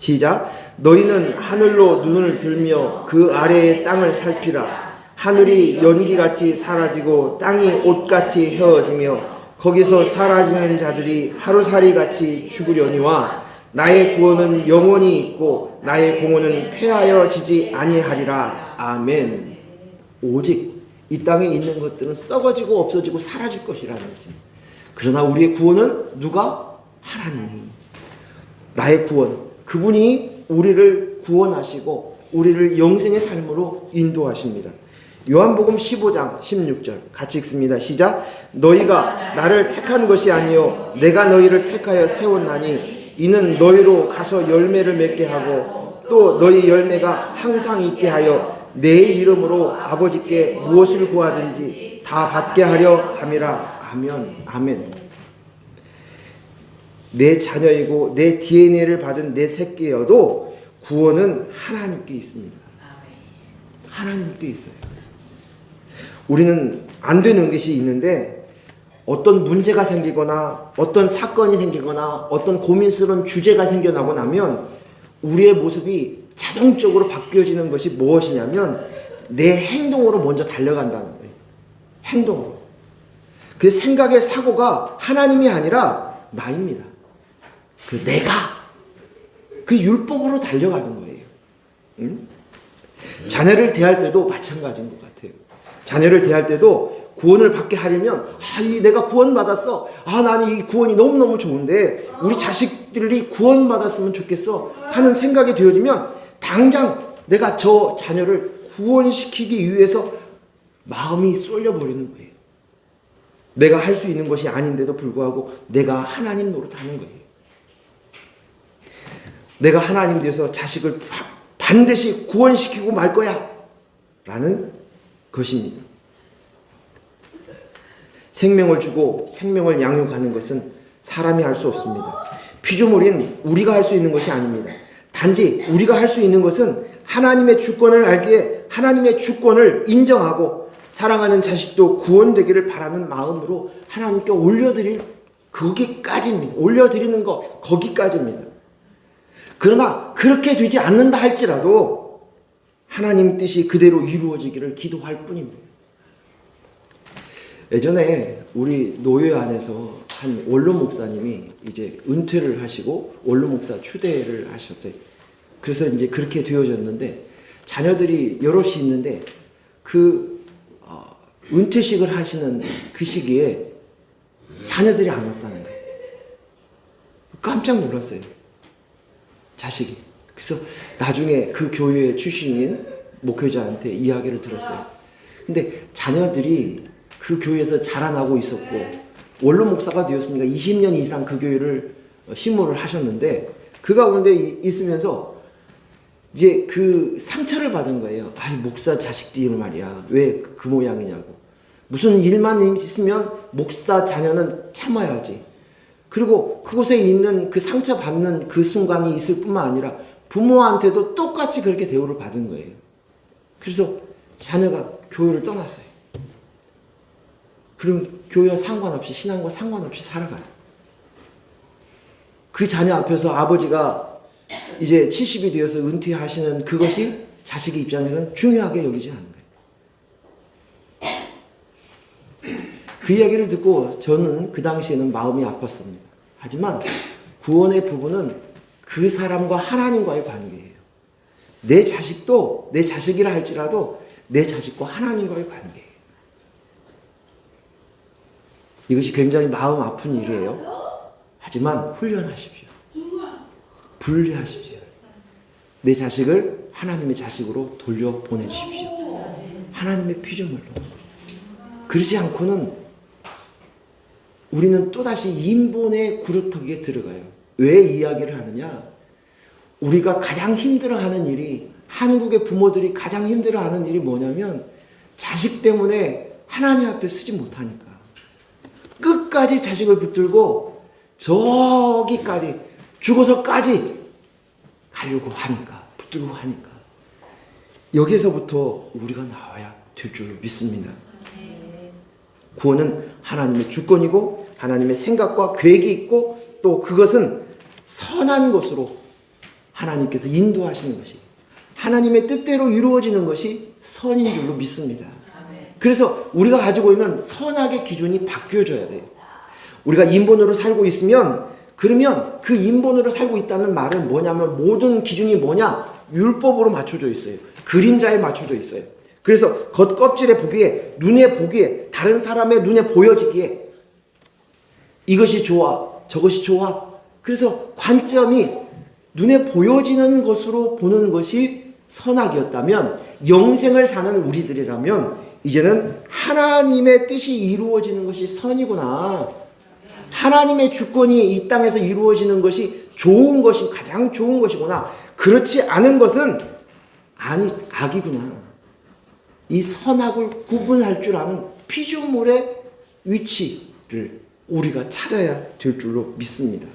시작. 너희는 하늘로 눈을 들며 그 아래의 땅을 살피라. 하늘이 연기같이 사라지고 땅이 옷같이 헤어지며 거기서 사라지는 자들이 하루살이같이 죽으려니와 나의 구원은 영원히 있고 나의 공헌은 패하여지지 아니하리라. 아멘. 오직 이 땅에 있는 것들은 썩어지고 없어지고 사라질 것이라는 거지. 그러나 우리의 구원은 누가? 하나님이. 나의 구원, 그분이 우리를 구원하시고 우리를 영생의 삶으로 인도하십니다. 요한복음 15장 16절 같이 읽습니다. 시작. 너희가 나를 택한 것이 아니요 내가 너희를 택하여 세웠나니 이는 너희로 가서 열매를 맺게 하고 또 너희 열매가 항상 있게 하여 내 이름으로 아버지께 무엇을 구하든지 다 받게 하려 함이라. 아멘. 아멘. 내 자녀이고 내 DNA를 받은 내 새끼여도 구원은 하나님께 있습니다. 하나님께 있어요. 우리는 안 되는 것이 있는데 어떤 문제가 생기거나 어떤 사건이 생기거나 어떤 고민스러운 주제가 생겨나고 나면 우리의 모습이 자동적으로 바뀌어지는 것이 무엇이냐면 내 행동으로 먼저 달려간다는 거예요. 행동으로. 그 생각의 사고가 하나님이 아니라 나입니다. 그 내가 그 율법으로 달려가는 거예요. 응? 자녀를 대할 때도 마찬가지인 것 같아요. 자녀를 대할 때도 구원을 받게 하려면 내가 구원받았어. 나는 이 구원이 너무너무 좋은데 우리 자식들이 구원받았으면 좋겠어 하는 생각이 되어지면 당장 내가 저 자녀를 구원시키기 위해서 마음이 쏠려버리는 거예요. 내가 할 수 있는 것이 아닌데도 불구하고 내가 하나님 노릇하는 거예요. 내가 하나님 뒤에서 자식을 반드시 구원시키고 말 거야 라는 것입니다. 생명을 주고 생명을 양육하는 것은 사람이 할 수 없습니다. 피조물인 우리가 할 수 있는 것이 아닙니다. 단지 우리가 할 수 있는 것은 하나님의 주권을 알기에 하나님의 주권을 인정하고 사랑하는 자식도 구원되기를 바라는 마음으로 하나님께 올려드릴 거기까지입니다. 올려드리는 것 거기까지입니다. 그러나 그렇게 되지 않는다 할지라도 하나님 뜻이 그대로 이루어지기를 기도할 뿐입니다. 예전에 우리 노예 안에서 한 원로 목사님이 이제 은퇴를 하시고 원로 목사 추대를 하셨어요. 그래서 이제 그렇게 되어졌는데 자녀들이 여럿이 있는데 은퇴식을 하시는 그 시기에 자녀들이 안 왔다는 거예요. 깜짝 놀랐어요. 자식이. 그래서 나중에 그 교회 출신인 목회자한테 이야기를 들었어요. 근데 자녀들이 그 교회에서 자라나고 있었고 원로 목사가 되었으니까 20년 이상 그 교회를 심호를 하셨는데 그 가운데 있으면서 이제 그 상처를 받은 거예요. 목사 자식들이 말이야. 왜 그 모양이냐고. 무슨 일만 있으면 목사 자녀는 참아야지. 그리고 그곳에 있는 그 상처받는 그 순간이 있을 뿐만 아니라 부모한테도 똑같이 그렇게 대우를 받은 거예요. 그래서 자녀가 교회를 떠났어요. 그럼 교회와 상관없이 신앙과 상관없이 살아가요. 그 자녀 앞에서 아버지가 이제 70이 되어서 은퇴하시는 그것이 자식의 입장에서는 중요하게 여기지 않은 거예요. 그 이야기를 듣고 저는 그 당시에는 마음이 아팠습니다. 하지만 구원의 부분은 그 사람과 하나님과의 관계예요. 내 자식도 내 자식이라 할지라도 내 자식과 하나님과의 관계예요. 이것이 굉장히 마음 아픈 일이에요. 하지만 훈련하십시오. 분리하십시오. 내 자식을 하나님의 자식으로 돌려보내주십시오. 하나님의 피조물로. 그러지 않고는 우리는 또다시 인본의 구루터기에 들어가요. 왜 이야기를 하느냐? 우리가 가장 힘들어하는 일이, 한국의 부모들이 가장 힘들어하는 일이 뭐냐면 자식 때문에 하나님 앞에 서지 못하니까. 끝까지 자식을 붙들고 저기까지 죽어서까지 가려고 하니까, 붙들고 하니까. 여기서부터 우리가 나와야 될 줄로 믿습니다. 구원은 하나님의 주권이고 하나님의 생각과 계획이 있고 또 그것은 선한 것으로 하나님께서 인도하시는 것이, 하나님의 뜻대로 이루어지는 것이 선인 줄로 믿습니다. 그래서 우리가 가지고 있는 선악의 기준이 바뀌어져야 돼요. 우리가 인본으로 살고 있으면, 그러면 그 인본으로 살고 있다는 말은 뭐냐면 모든 기준이 뭐냐? 율법으로 맞춰져 있어요. 그림자에 맞춰져 있어요. 그래서 겉껍질에 보기에, 눈에 보기에, 다른 사람의 눈에 보여지기에 이것이 좋아, 저것이 좋아. 그래서 관점이 눈에 보여지는 것으로 보는 것이 선악이었다면, 영생을 사는 우리들이라면 이제는 하나님의 뜻이 이루어지는 것이 선이구나, 하나님의 주권이 이 땅에서 이루어지는 것이 좋은 것이 가장 좋은 것이구나, 그렇지 않은 것은 악이구나, 이 선악을 구분할 줄 아는 피조물의 위치를 우리가 찾아야 될 줄로 믿습니다.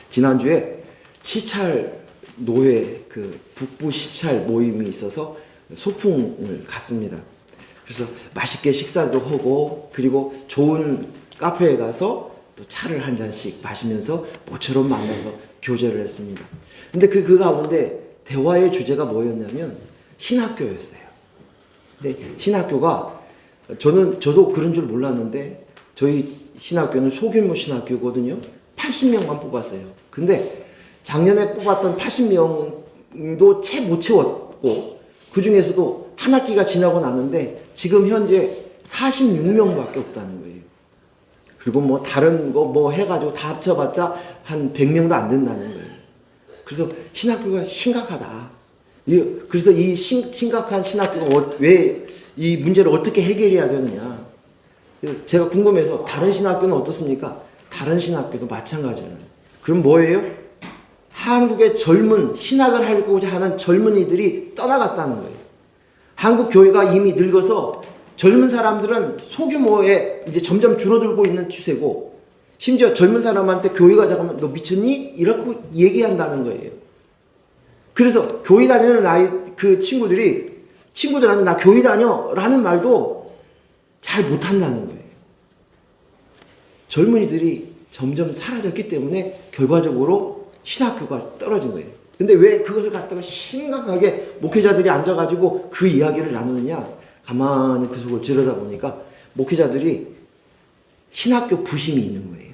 지난주에 시찰 노회, 그 북부 시찰 모임이 있어서 소풍을 갔습니다. 그래서 맛있게 식사도 하고, 그리고 좋은 카페에 가서 또 차를 한 잔씩 마시면서 모처럼 만나서 교제를 했습니다. 근데 그 가운데 대화의 주제가 뭐였냐면 신학교였어요. 근데 신학교가, 저도 그런 줄 몰랐는데 저희 신학교는 소규모 신학교거든요. 80명만 뽑았어요. 근데 작년에 뽑았던 80명도 채 못 채웠고, 그 중에서도 한 학기가 지나고 나는데 지금 현재 46명밖에 없다는 거예요. 그리고 뭐 다른 거 뭐 해가지고 다 합쳐봤자 한 100명도 안 된다는 거예요. 그래서 신학교가 심각하다. 그래서 이 심각한 신학교가 왜 이 문제를 어떻게 해결해야 되느냐. 제가 궁금해서 다른 신학교는 어떻습니까? 다른 신학교도 마찬가지예요. 그럼 뭐예요? 한국의 젊은 신학을 하고자 하는 젊은이들이 떠나갔다는 거예요. 한국 교회가 이미 늙어서 젊은 사람들은 소규모에 이제 점점 줄어들고 있는 추세고, 심지어 젊은 사람한테 교회가 자꾸만 너 미쳤니? 이렇게 얘기한다는 거예요. 그래서 교회 다니는 그 친구들한테 나 교회 다녀 라는 말도 잘 못한다는 거예요. 젊은이들이 점점 사라졌기 때문에 결과적으로 신학교가 떨어진 거예요. 근데 왜 그것을 갖다가 심각하게 목회자들이 앉아가지고 그 이야기를 나누느냐? 가만히 그 속을 들여다보니까 목회자들이 신학교 부심이 있는 거예요.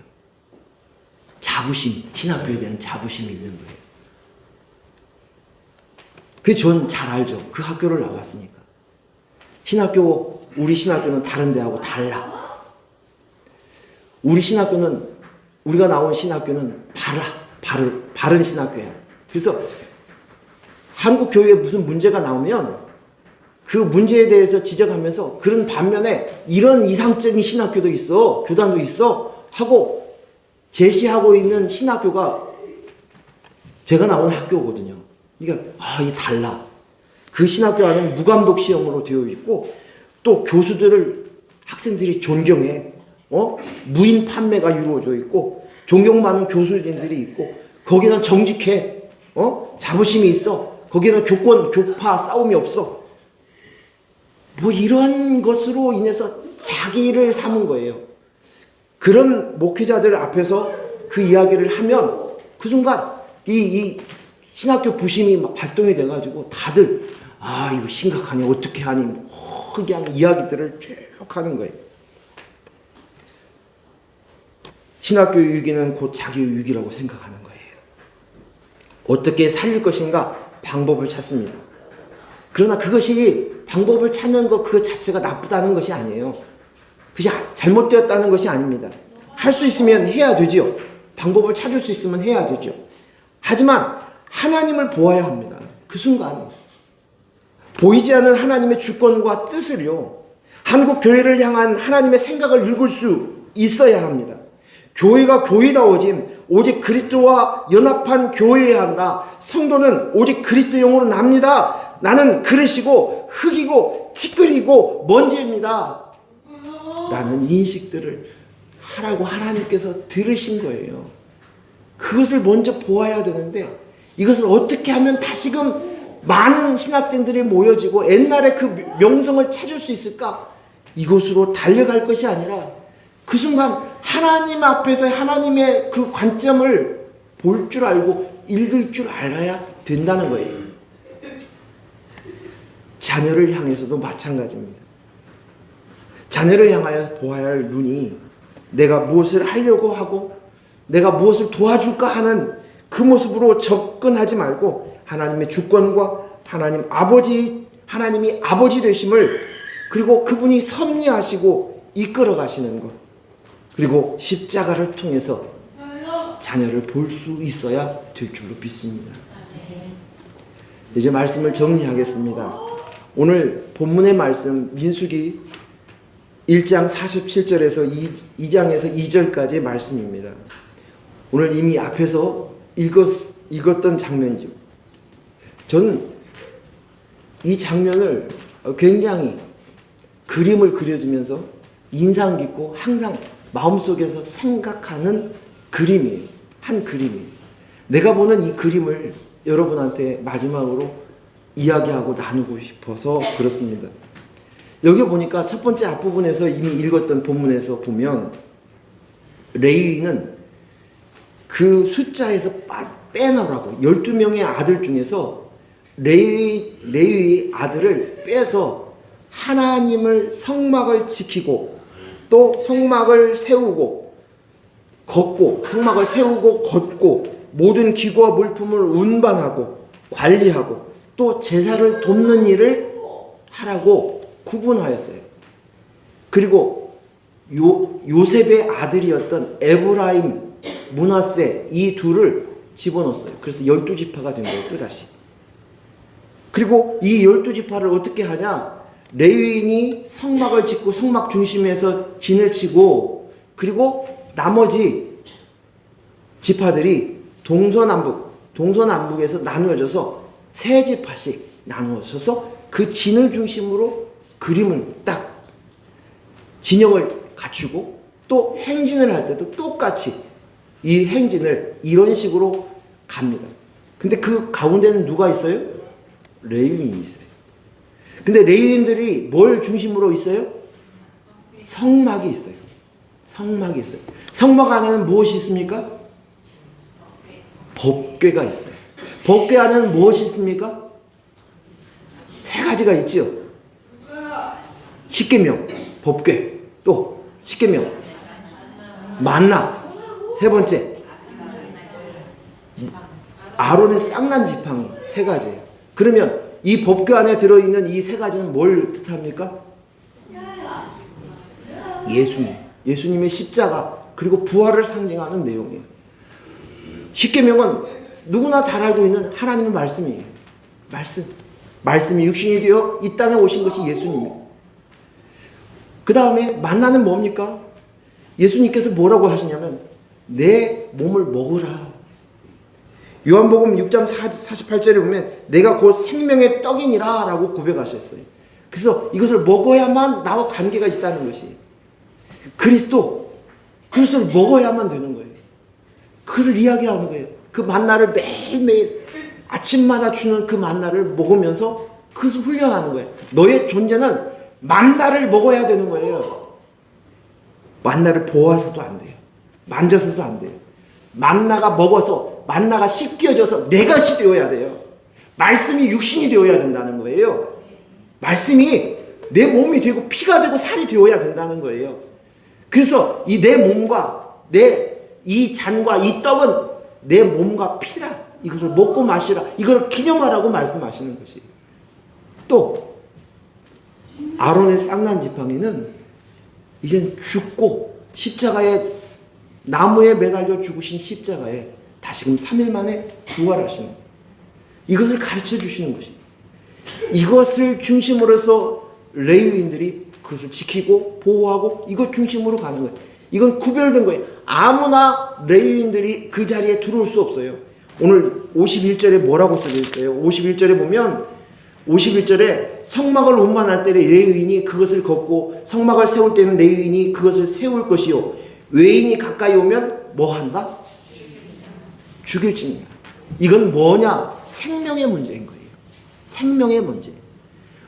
자부심, 신학교에 대한 자부심이 있는 거예요. 그게 전 잘 알죠. 그 학교를 나왔으니까. 우리 신학교는 다른 데하고 달라. 우리가 나온 신학교는 바른 신학교야. 그래서 한국 교회에 무슨 문제가 나오면 그 문제에 대해서 지적하면서, 그런 반면에 이런 이상적인 신학교도 있어, 교단도 있어 하고 제시하고 있는 신학교가 제가 나온 학교거든요. 그러니까 이 달라. 그 신학교 안에는 무감독 시험으로 되어 있고, 또 학생들이 존경해. 무인 판매가 이루어져 있고, 존경 많은 교수진들이 있고, 거기는 정직해. 자부심이 있어. 거기는 교파 싸움이 없어. 뭐 이런 것으로 인해서 자기를 삼은 거예요. 그런 목회자들 앞에서 그 이야기를 하면 그 순간 이 신학교 부심이 막 발동이 돼가지고 다들 이거 심각하네, 어떻게 하니, 그냥 이야기들을 쭉 하는 거예요. 신학교 유기는 곧 자기 유기라고 생각하는 거예요. 어떻게 살릴 것인가 방법을 찾습니다. 그러나 그것이 방법을 찾는 것 그 자체가 나쁘다는 것이 아니에요. 그것이 잘못되었다는 것이 아닙니다. 할 수 있으면 해야 되죠. 방법을 찾을 수 있으면 해야 되죠. 하지만 하나님을 보아야 합니다. 그 순간 보이지 않는 하나님의 주권과 뜻을요, 한국 교회를 향한 하나님의 생각을 읽을 수 있어야 합니다. 교회가 교회다워짐, 오직 그리스도와 연합한 교회여야 한다. 성도는 오직 그리스도용으로 납니다. 나는 그릇이고 흙이고 티끌이고 먼지입니다. 라는 인식들을 하라고 하나님께서 들으신 거예요. 그것을 먼저 보아야 되는데 이것을 어떻게 하면 다시금 많은 신학생들이 모여지고 옛날에 그 명성을 찾을 수 있을까? 이곳으로 달려갈 것이 아니라 그 순간 하나님 앞에서 하나님의 그 관점을 볼 줄 알고 읽을 줄 알아야 된다는 거예요. 자녀를 향해서도 마찬가지입니다. 자녀를 향하여 보아야 할 눈이 내가 무엇을 하려고 하고 내가 무엇을 도와줄까 하는 그 모습으로 접근하지 말고 하나님의 주권과 하나님이 아버지 되심을, 그리고 그분이 섭리하시고 이끌어 가시는 것, 그리고 십자가를 통해서 자녀를 볼 수 있어야 될 줄로 믿습니다. 이제 말씀을 정리하겠습니다. 오늘 본문의 말씀 민수기 1장 47절에서 2장에서 2절까지의 말씀입니다. 오늘 이미 앞에서 읽었던 장면이죠. 저는 이 장면을 굉장히 그림을 그려주면서 인상 깊고 항상 마음속에서 생각하는 그림이에요. 한 그림이에요. 내가 보는 이 그림을 여러분한테 마지막으로 이야기하고 나누고 싶어서 그렇습니다. 여기 보니까 첫 번째 앞부분에서 이미 읽었던 본문에서 보면 레위인은 그 숫자에서 빼놓으라고 12명의 아들 중에서 레위의 아들을 빼서 하나님을 성막을 지키고 또 성막을 세우고 걷고 성막을 세우고 걷고 모든 기구와 물품을 운반하고 관리하고 또 제사를 돕는 일을 하라고 구분하였어요. 그리고 요셉의 아들이었던 에브라임, 므낫세 이 둘을 집어넣었어요. 그래서 12지파가 된 거예요. 또다시. 그리고 이 12지파를 어떻게 하냐? 레위인이 성막을 짓고 성막 중심에서 진을 치고, 그리고 나머지 지파들이 동서남북에서 나누어져서 세 지파씩 나누어져서 그 진을 중심으로 그림을 딱 진영을 갖추고 또 행진을 할 때도 똑같이 이 행진을 이런 식으로 갑니다. 근데 그 가운데는 누가 있어요? 레위인이 있어요. 근데 레위인들이 뭘 중심으로 있어요? 성막이 있어요. 성막이 있어요. 성막 안에는 무엇이 있습니까? 법궤가 있어요. 법궤 안에는 무엇이 있습니까? 세 가지가 있죠. 십계명, 법궤, 또 십계명, 만나, 세 번째 아론의 쌍난 지팡이, 세 가지예요. 그러면 이 법궤 안에 들어있는 이 세 가지는 뭘 뜻합니까? 예수님의 십자가 그리고 부활을 상징하는 내용이에요. 십계명은 누구나 잘 알고 있는 하나님의 말씀이에요. 말씀이 육신이 되어 이 땅에 오신 것이 예수님이에요. 그 다음에 만나는 뭡니까? 예수님께서 뭐라고 하시냐면 내 몸을 먹으라. 요한복음 6장 48절에 보면 내가 곧 생명의 떡이니라 라고 고백하셨어요. 그래서 이것을 먹어야만 나와 관계가 있다는 것이에요. 그리스도를 먹어야만 되는 거예요. 그것을 이야기하는 거예요. 그 만나를 매일매일 아침마다 주는 그 만나를 먹으면서 그것을 훈련하는 거예요. 너의 존재는 만나를 먹어야 되는 거예요. 만나를 보아서도 안 돼요. 만져서도 안 돼요. 만나가 먹어서 만나가 씻겨져서 내 것이 되어야 돼요. 말씀이 육신이 되어야 된다는 거예요. 말씀이 내 몸이 되고 피가 되고 살이 되어야 된다는 거예요. 그래서 이 내 몸과 이 잔과 이 떡은 내 몸과 피라. 이것을 먹고 마시라. 이걸 기념하라고 말씀하시는 것이. 또 아론의 쌍난 지팡이는 이젠 죽고 십자가에 나무에 매달려 죽으신 십자가에 다시금 3일 만에 부활하시는 이것을 가르쳐 주시는 것이. 이것을 중심으로 해서 레위인들이 그것을 지키고 보호하고 이것 중심으로 가는 거예요. 이건 구별된 거예요. 아무나 레위인들이 그 자리에 들어올 수 없어요. 오늘 51절에 뭐라고 써져 있어요? 51절에 보면 51절에 성막을 운반할 때 레위인이 그것을 걷고 성막을 세울 때는 레위인이 그것을 세울 것이요 외인이 가까이 오면 뭐 한다? 죽일지니라. 이건 뭐냐? 생명의 문제인 거예요. 생명의 문제.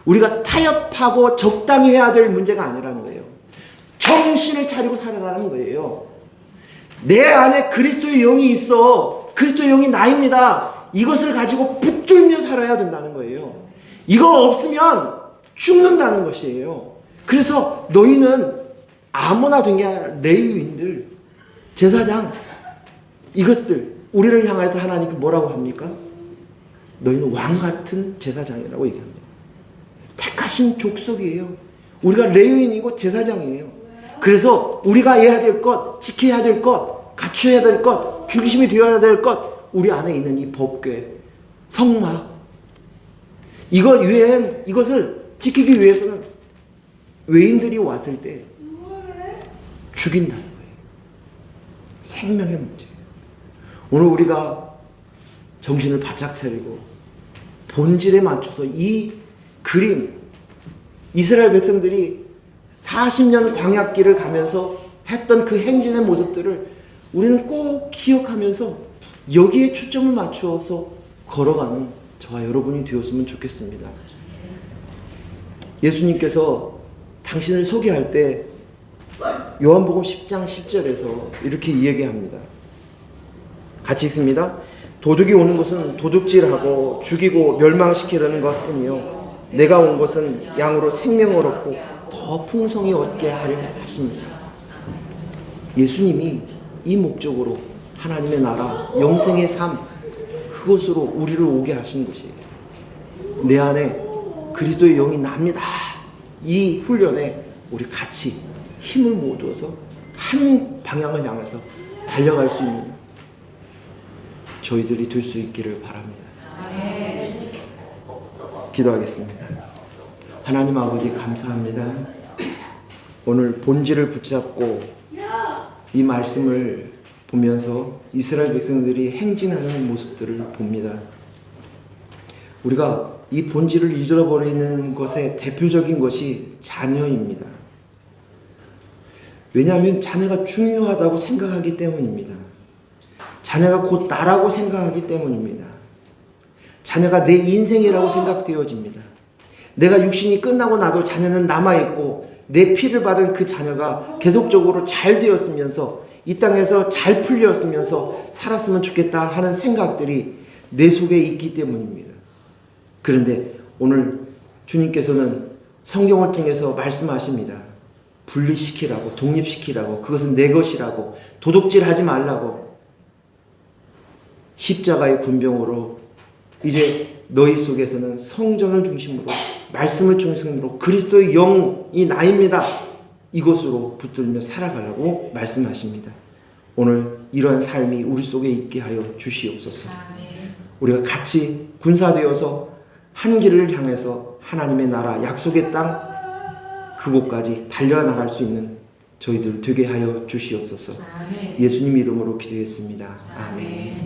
우리가 타협하고 적당히 해야 될 문제가 아니라는 거예요. 정신을 차리고 살아라는 거예요. 내 안에 그리스도의 영이 있어. 그리스도의 영이 나입니다. 이것을 가지고 붙들며 살아야 된다는 거예요. 이거 없으면 죽는다는 것이에요. 그래서 너희는 아무나 된 게 아니라 레위인들, 제사장, 이것들 우리를 향해서 하나님께 뭐라고 합니까? 너희는 왕같은 제사장이라고 얘기합니다. 택하신 족속이에요. 우리가 레위인이고 제사장이에요. 그래서 우리가 해야 될 것, 지켜야 될 것, 갖춰야 될 것, 중심이 되어야 될 것, 우리 안에 있는 이 법궤, 성막, 이것을 지키기 위해서는 외인들이 왔을 때 죽인다는 거예요. 생명의 문제예요. 오늘 우리가 정신을 바짝 차리고 본질에 맞춰서 이 그림, 이스라엘 백성들이 40년 광야길을 가면서 했던 그 행진의 모습들을 우리는 꼭 기억하면서 여기에 초점을 맞추어서 걸어가는 저와 여러분이 되었으면 좋겠습니다. 예수님께서 당신을 소개할 때 요한복음 10장 10절에서 이렇게 이야기합니다. 같이 읽습니다. 도둑이 오는 것은 도둑질하고 죽이고 멸망시키려는 것뿐이요 내가 온 것은 양으로 생명을 얻고 더 풍성히 얻게 하려 하십니다. 예수님이 이 목적으로 하나님의 나라, 영생의 삶, 그것으로 우리를 오게 하신 것이에요. 내 안에 그리스도의 영이 납니다. 이 훈련에 우리 같이 힘을 모두어서 한 방향을 향해서 달려갈 수 있는 저희들이 될 수 있기를 바랍니다. 기도하겠습니다. 하나님 아버지 감사합니다. 오늘 본질을 붙잡고 이 말씀을 보면서 이스라엘 백성들이 행진하는 모습들을 봅니다. 우리가 이 본질을 잃어버리는 것의 대표적인 것이 자녀입니다. 왜냐하면 자녀가 중요하다고 생각하기 때문입니다. 자녀가 곧 나라고 생각하기 때문입니다. 자녀가 내 인생이라고 생각되어집니다. 내가 육신이 끝나고 나도 자녀는 남아있고 내 피를 받은 그 자녀가 계속적으로 잘 되었으면서 이 땅에서 잘 풀렸으면서 살았으면 좋겠다 하는 생각들이 내 속에 있기 때문입니다. 그런데 오늘 주님께서는 성경을 통해서 말씀하십니다. 분리시키라고, 독립시키라고, 그것은 내 것이라고, 도둑질하지 말라고. 십자가의 군병으로 이제 너희 속에서는 성전을 중심으로, 말씀을 중심으로 그리스도의 영이 나입니다. 이것으로 붙들며 살아가라고 말씀하십니다. 오늘 이러한 삶이 우리 속에 있게 하여 주시옵소서. 우리가 같이 군사되어서 한 길을 향해서 하나님의 나라, 약속의 땅, 그곳까지 달려나갈 수 있는 저희들 되게 하여 주시옵소서. 예수님 이름으로 기도했습니다. 아멘.